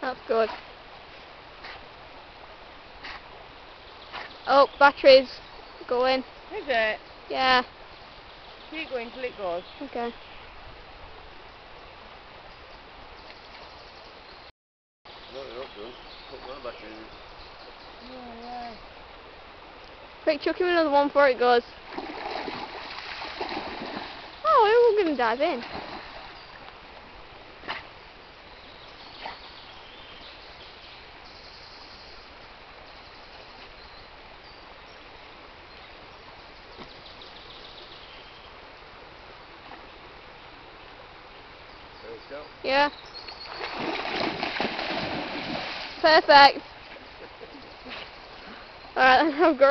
That's good. Oh, batteries going. Is it? Yeah. Keep going till it goes. Okay. No, you're not done. Put that back in. Oh, yeah. Quick, chuck him another one before it goes. Oh, we're gonna dive in. There we go. Yeah. Perfect. Alright, I'll go.